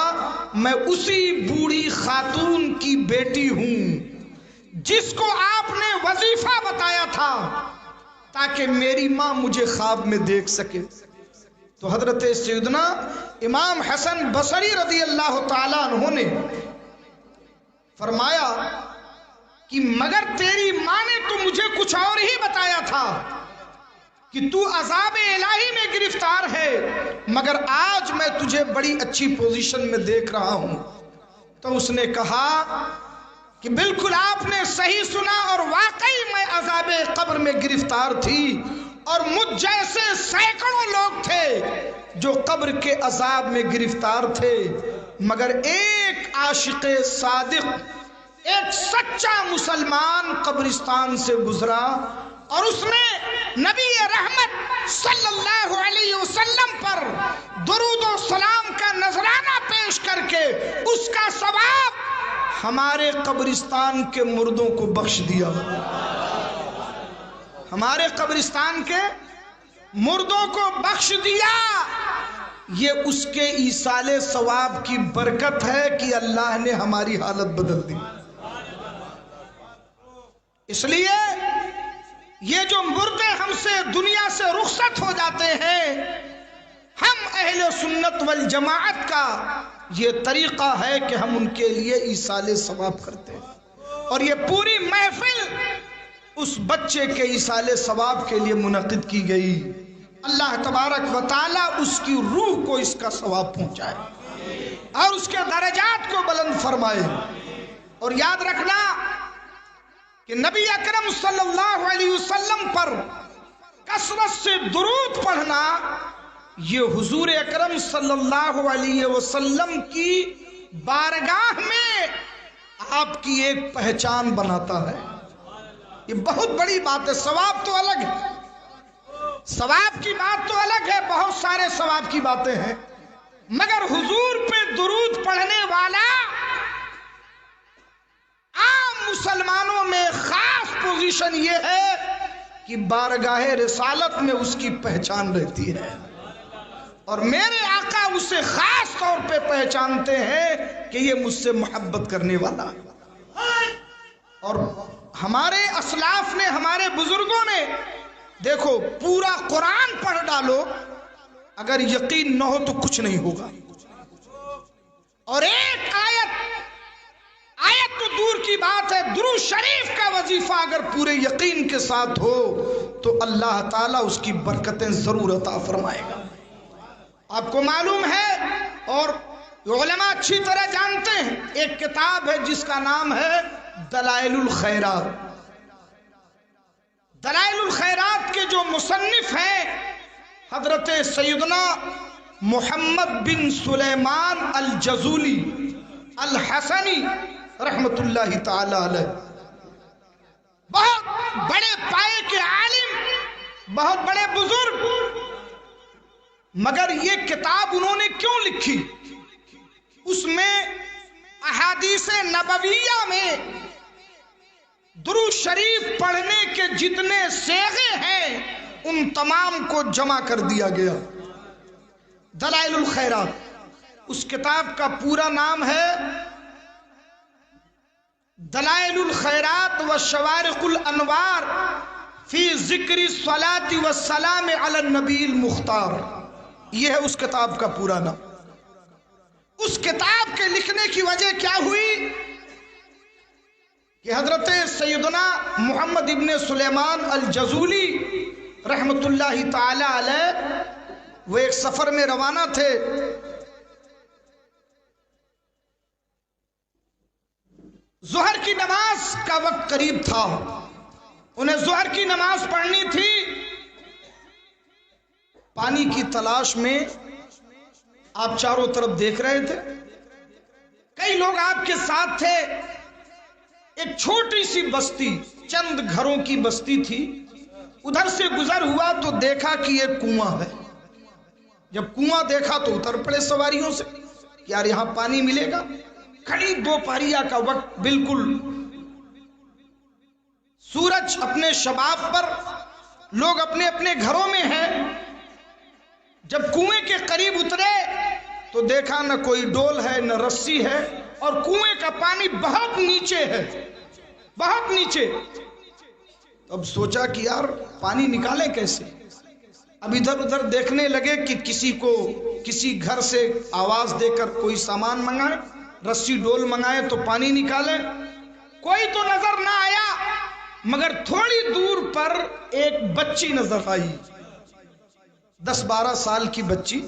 میں اسی بوڑھی خاتون کی بیٹی ہوں جس کو آپ نے وظیفہ بتایا تھا تاکہ میری ماں مجھے خواب میں دیکھ سکے. تو حضرت سیدنا امام حسن بصری رضی اللہ تعالیٰ عنہ نے فرمایا کہ مگر تیری ماں نے تو مجھے کچھ اور ہی بتایا تھا کہ تو عذاب الہی میں گرفتار ہے، مگر آج میں تجھے بڑی اچھی پوزیشن میں دیکھ رہا ہوں. تو اس نے کہا کہ بالکل آپ نے صحیح سنا اور واقعی میں عذاب قبر میں گرفتار تھی اور مجھ جیسے سینکڑوں لوگ تھے جو قبر کے عذاب میں گرفتار تھے، مگر ایک عاشق صادق، ایک سچا مسلمان قبرستان سے گزرا اور اس نے نبی رحمت صلی اللہ علیہ وسلم پر درود و سلام کا نذرانہ پیش کر کے اس کا ثواب ہمارے قبرستان کے مردوں کو بخش دیا. ہمارے قبرستان کے مردوں کو بخش دیا. یہ اس کے ایصال ثواب کی برکت ہے کہ اللہ نے ہماری حالت بدل دی. اس لیے یہ جو مردے ہم سے دنیا سے رخصت ہو جاتے ہیں، ہم اہل سنت والجماعت کا یہ طریقہ ہے کہ ہم ان کے لیے ایصال ثواب کرتے ہیں اور یہ پوری محفل اس بچے کے ایصال ثواب کے لیے منعقد کی گئی. اللہ تبارک و تعالی اس کی روح کو اس کا ثواب پہنچائے اور اس کے درجات کو بلند فرمائے. اور یاد رکھنا کہ نبی اکرم صلی اللہ علیہ وسلم پر کثرت سے درود پڑھنا یہ حضور اکرم صلی اللہ علیہ وسلم کی بارگاہ میں آپ کی ایک پہچان بناتا ہے. یہ بہت بڑی بات ہے. ثواب تو الگ ہے، ثواب کی بات تو الگ ہے، بہت سارے ثواب کی باتیں ہیں، مگر حضور پہ درود پڑھنے والا عام مسلمانوں میں خاص پوزیشن یہ ہے کہ بارگاہ رسالت میں اس کی پہچان رہتی ہے اور میرے آقا اسے خاص طور پہ پہچانتے ہیں کہ یہ مجھ سے محبت کرنے والا ہے. اور ہمارے اسلاف نے، ہمارے بزرگوں نے، دیکھو پورا قرآن پڑھ ڈالو اگر یقین نہ ہو تو کچھ نہیں ہوگا. اور ایک آیت تو دور کی بات ہے، درود شریف کا وظیفہ اگر پورے یقین کے ساتھ ہو تو اللہ تعالیٰ اس کی برکتیں ضرور عطا فرمائے گا۔ آپ کو معلوم ہے اور علماء اچھی طرح جانتے ہیں، ایک کتاب ہے جس کا نام ہے دلائل الخیرات۔ دلائل الخیرات کے جو مصنف ہیں حضرت سیدنا محمد بن سلیمان الجزولی الحسنی رحمت اللہ تعالی علیہ، بہت بڑے پائے کے عالم، بہت بڑے بزرگ، مگر یہ کتاب انہوں نے کیوں لکھی؟ اس میں احادیث نبویہ میں درود شریف پڑھنے کے جتنے صیغے ہیں ان تمام کو جمع کر دیا گیا۔ دلائل الخیرات، اس کتاب کا پورا نام ہے دلائل الخیرات والشوارق الانوار فی ذکر الصلاۃ والسلام علی النبی المختار، یہ ہے اس کتاب کا پورا نام۔ اس کتاب کے لکھنے کی وجہ کیا ہوئی کہ حضرت سیدنا محمد ابن سلیمان الجزولی رحمت اللہ تعالی علیہ وہ ایک سفر میں روانہ تھے، ظہر کی نماز کا وقت قریب تھا، انہیں ظہر کی نماز پڑھنی تھی، پانی کی تلاش میں آپ چاروں طرف دیکھ رہے تھے، کئی لوگ آپ کے ساتھ تھے، ایک چھوٹی سی بستی، چند گھروں کی بستی تھی، ادھر سے گزر ہوا تو دیکھا کہ یہ کنواں ہے، جب کنواں دیکھا تو اتر پڑے سواریوں سے کہ یار یہاں پانی ملے گا۔ کھڑی دوپہریہ کا وقت، بالکل سورج اپنے شباب پر، لوگ اپنے اپنے گھروں میں ہیں، جب کنویں کے قریب اترے تو دیکھا نہ کوئی ڈول ہے نہ رسی ہے، اور کنویں کا پانی بہت نیچے ہے، بہت نیچے۔ اب سوچا کہ یار پانی نکالیں کیسے؟ اب ادھر ادھر دیکھنے لگے کہ کسی کو کسی گھر سے آواز دے کر کوئی سامان منگائے، رسی ڈول منگائے تو پانی نکالے، کوئی تو نظر نہ آیا، مگر تھوڑی دور پر ایک بچی نظر آئی، 10-12 سال کی بچی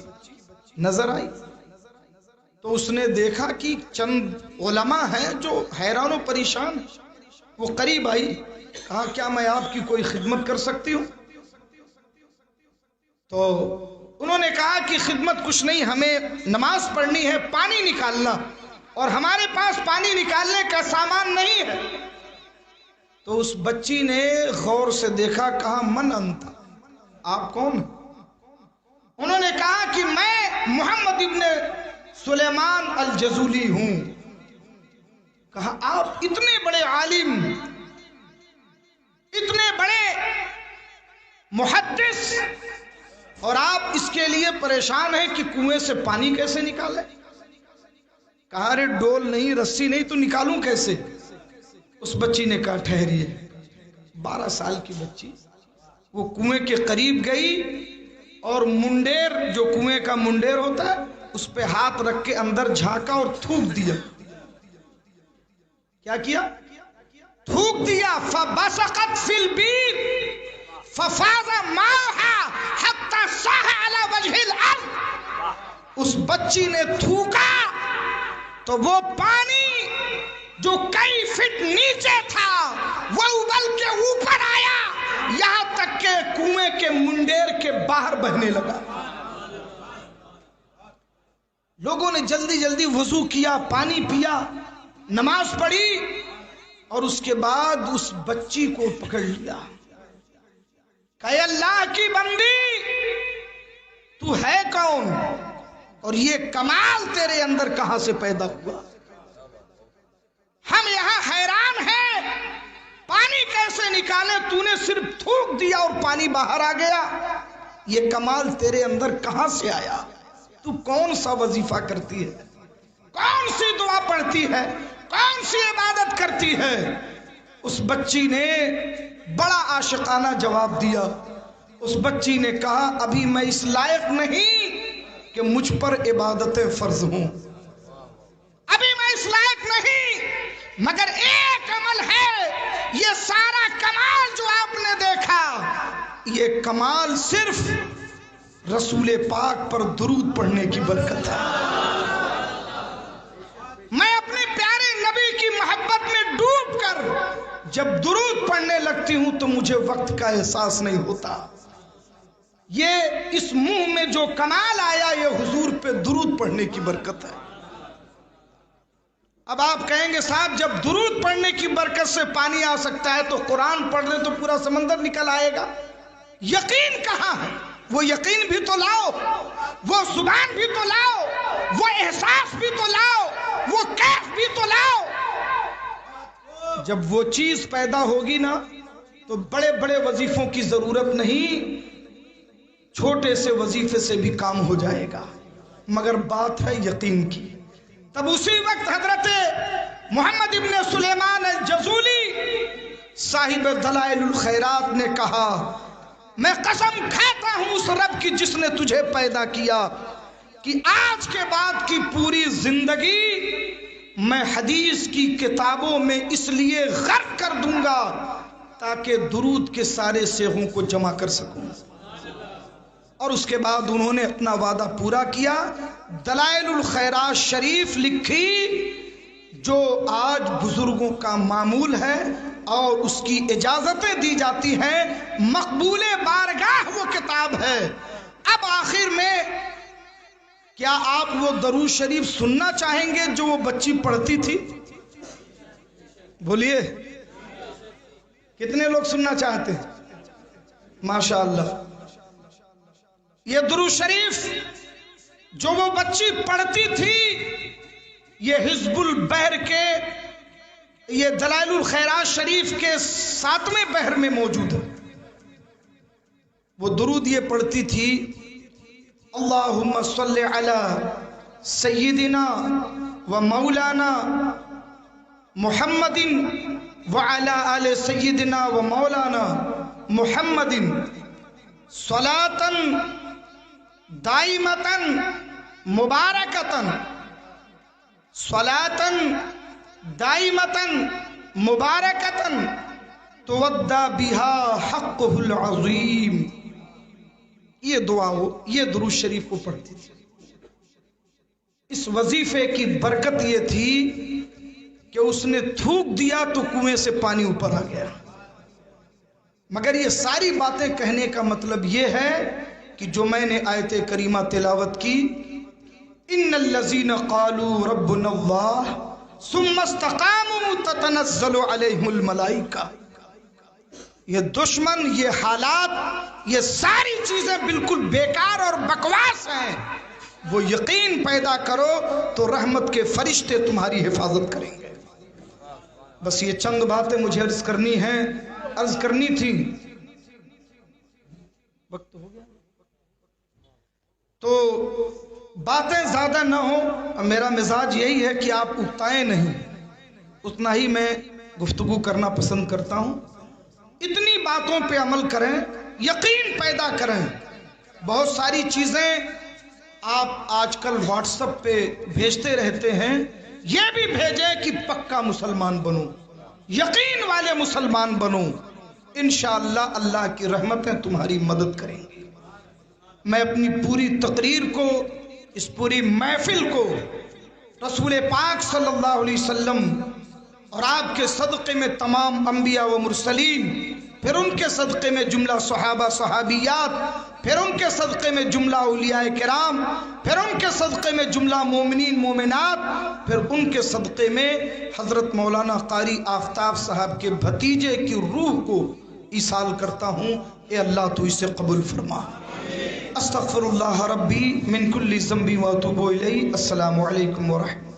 نظر آئی، تو اس نے دیکھا کہ چند علماء ہیں جو حیران و پریشان، وہ قریب آئی، کہا کیا میں آپ کی کوئی خدمت کر سکتی ہوں؟ تو انہوں نے کہا کہ خدمت کچھ نہیں، ہمیں نماز پڑھنی ہے، پانی نکالنا، اور ہمارے پاس پانی نکالنے کا سامان نہیں ہے۔ تو اس بچی نے غور سے دیکھا، کہا من انت، آپ کون؟ انہوں نے کہا کہ میں محمد ابن سلیمان الجزولی ہوں۔ کہا آپ اتنے بڑے عالم، اتنے بڑے محدث، اور آپ اس کے لیے پریشان ہیں کہ کنویں سے پانی کیسے نکالیں؟ کہا ارے ڈول نہیں، رسی نہیں، تو نکالوں کیسے؟ اس بچی نے کہا ٹھہریے، 12 سال کی بچی وہ کنویں کے قریب گئی اور منڈیر، جو کنویں کا منڈیر ہوتا ہے، اس پہ ہاتھ رکھ کے اندر جھانکا اور تھوک دیا۔ کیا کیا؟ تھوک دیا۔ فَبَصَقَتْ فِي الْبِيرِ فَفَاضَ مَاؤُهَا حَتَّى صَاحَ عَلَى وَجْهِ الْأَرْضِ۔ اس بچی نے تھوکا تو وہ پانی جو کئی فٹ نیچے تھا وہ ابل کے اوپر آیا، یہاں تک کہ کنویں کے منڈیر کے باہر بہنے لگا۔ لوگوں نے جلدی جلدی وضو کیا، پانی پیا، نماز پڑھی، اور اس کے بعد اس بچی کو پکڑ لیا، کہ اللہ کی بندی تو ہے کون، اور یہ کمال تیرے اندر کہاں سے پیدا ہوا؟ ہم یہاں حیران ہیں، پانی کیسے نکالے؟ تو نے صرف تھوک دیا اور پانی باہر آ گیا، یہ کمال تیرے اندر کہاں سے آیا؟ تو کون سا وظیفہ کرتی ہے، کون سی دعا پڑھتی ہے، کون سی عبادت کرتی ہے؟ اس بچی نے بڑا عاشقانہ جواب دیا۔ اس بچی نے کہا ابھی میں اس لائق نہیں کہ مجھ پر عبادتیں فرض ہوں، ابھی میں اس لائق نہیں، مگر ایک عمل ہے، یہ سارا کمال جو آپ نے دیکھا، یہ کمال صرف رسول پاک پر درود پڑھنے کی برکت ہے۔ میں اپنے پیارے نبی کی محبت میں ڈوب کر جب درود پڑھنے لگتی ہوں تو مجھے وقت کا احساس نہیں ہوتا۔ یہ اس منہ میں جو کمال آیا یہ حضور پہ درود پڑھنے کی برکت ہے۔ اب آپ کہیں گے صاحب جب درود پڑھنے کی برکت سے پانی آ سکتا ہے تو قرآن پڑھ لیں تو پورا سمندر نکل آئے گا۔ یقین کہاں ہے؟ وہ یقین بھی تو لاؤ، وہ زبان بھی تو لاؤ، وہ احساس بھی تو لاؤ، وہ کیف بھی تو لاؤ۔ جب وہ چیز پیدا ہوگی نا تو بڑے بڑے وظیفوں کی ضرورت نہیں، چھوٹے سے وظیفے سے بھی کام ہو جائے گا، مگر بات ہے یقین کی۔ تب اسی وقت حضرت محمد ابن سلیمان الجزولی صاحب دلائل الخیرات نے کہا، میں قسم کھاتا ہوں اس رب کی جس نے تجھے پیدا کیا کہ آج کے بعد کی پوری زندگی میں حدیث کی کتابوں میں اس لیے غرق کر دوں گا تاکہ درود کے سارے صیغوں کو جمع کر سکوں۔ اور اس کے بعد انہوں نے اپنا وعدہ پورا کیا، دلائل الخیرات شریف لکھی جو آج بزرگوں کا معمول ہے اور اس کی اجازتیں دی جاتی ہیں، مقبول بارگاہ وہ کتاب ہے۔ اب آخر میں کیا آپ وہ درود شریف سننا چاہیں گے جو وہ بچی پڑھتی تھی؟ بولیے کتنے لوگ سننا چاہتے ہیں؟ ماشاءاللہ، یہ درود شریف جو وہ بچی پڑھتی تھی یہ حزب البحر کے، یہ دلائل الخیرات شریف کے 7ویں بحر میں موجود ہے۔ وہ درود یہ پڑھتی تھی، اللہم صلی علی سیدنا و مولانا محمد وعلی آل سیدنا و مولانا محمد صلاۃً دائمۃً مبارکۃً، صلاۃً دائمۃً مبارکۃً تودع بها حقہ العظیم۔ یہ دعا ہو، یہ درود شریف کو پڑھتی تھی۔ اس وظیفے کی برکت یہ تھی کہ اس نے تھوک دیا تو کنویں سے پانی اوپر آ گیا۔ مگر یہ ساری باتیں کہنے کا مطلب یہ ہے کہ جو میں نے آیت کریمہ تلاوت کی، ان الذین قالوا ربنا اللہ ثم استقاموا تتنزل علیہم الملائکہ، یہ دشمن، یہ حالات، یہ ساری چیزیں بالکل بیکار اور بکواس ہیں۔ وہ یقین پیدا کرو تو رحمت کے فرشتے تمہاری حفاظت کریں گے۔ بس یہ چند باتیں مجھے عرض کرنی تھی۔ وقت ہو گیا تو باتیں زیادہ نہ ہوں، میرا مزاج یہی ہے کہ آپ اکتائیں نہیں، اتنا ہی میں گفتگو کرنا پسند کرتا ہوں۔ اتنی باتوں پہ عمل کریں، یقین پیدا کریں۔ بہت ساری چیزیں آپ آج کل واٹس ایپ پہ بھیجتے رہتے ہیں، یہ بھی بھیجیں کہ پکا مسلمان بنو، یقین والے مسلمان بنو، انشاءاللہ اللہ کی رحمتیں تمہاری مدد کریں گی۔ میں اپنی پوری تقریر کو، اس پوری محفل کو رسول پاک صلی اللہ علیہ وسلم اور آپ کے صدقے میں تمام انبیاء و مرسلین، پھر ان کے صدقے میں جملہ صحابہ صحابیات، پھر ان کے صدقے میں جملہ اولیاء کرام، پھر ان کے صدقے میں جملہ مومنین مومنات، پھر ان کے صدقے میں حضرت مولانا قاری آفتاب صاحب کے بھتیجے کی روح کو ایصال کرتا ہوں۔ اے اللہ تو اسے قبول فرما۔ استغفر اللہ ربی من کل ذنب واتوب الیہ۔ السلام علیکم ورحمۃ اللہ۔